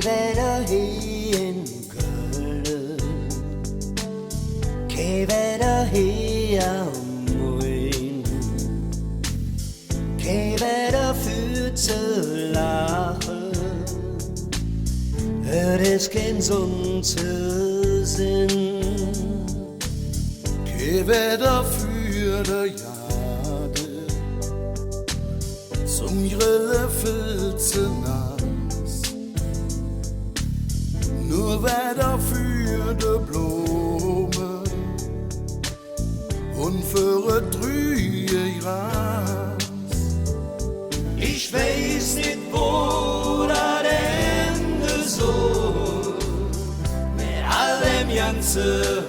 Geh wieder hier in Köln, geh wieder hier am Main, geh wieder für zu lachen, es ist kein Sonn zu sehen. Geh wieder für die Jahre, zum Grille filze nass, nur wieder für die Blume und für die Trühe Gras. Ich weiß nicht, wo das Ende so mit all dem ganzen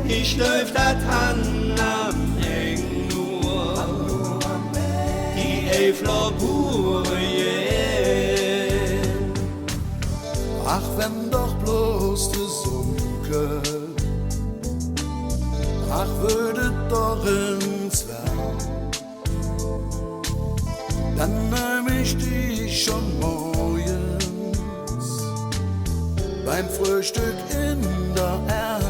ich läuf dat Hand am Eng nur, die Eifler Burje. Ach, wenn doch bloß die Sunke, ach, würde doch ins Werk, dann nehm ich dich schon morgens beim Frühstück in der Erde.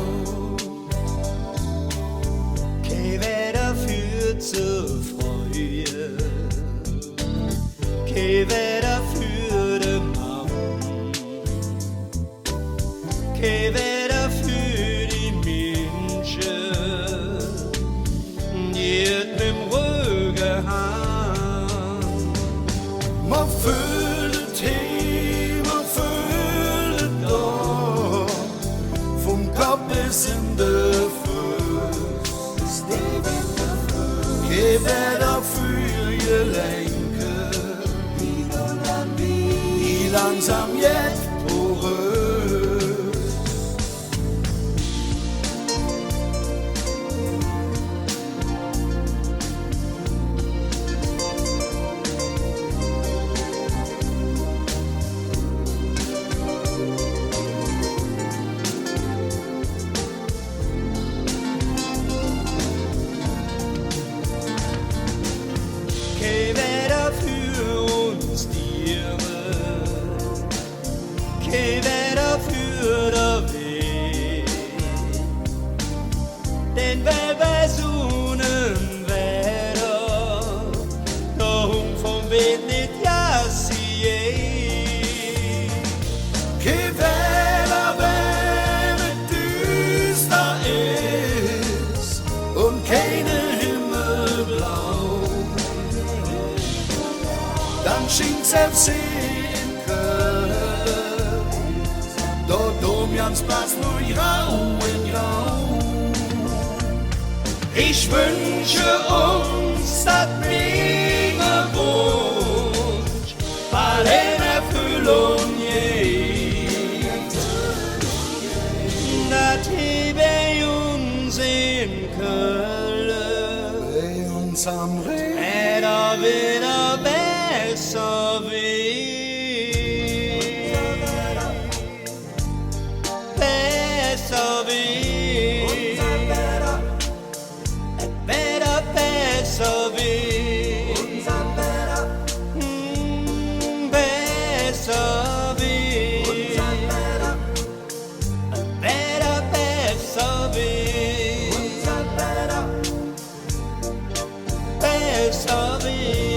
Zu freuen, geh wieder für den Mann, geh wieder für die Menschen, die mit dem Rücken haben. Man fühlt hin, man fühlt da, vom Kopf bis in die Geh wieder für ihr Lenke, die langsam jetzt porös. Geh wieder für uns Tiere, geh wieder für den Weg, denn wer bei Sonnen Wetter, darum vom Weg nicht ja sie. Geh wieder, wenn es düster ist und keine Himmelblau. Dann schinkt selbst in Köln, dort Domjansplatz nur grau in grau. Ich wünsche uns, dass mir Wunsch bald in Erfüllung geht, dass hier bei uns in Köln, Bei uns am Rhein, wieder besser wird, besser wird, wieder besser wird, besser wird, wieder besser wird, besser wird.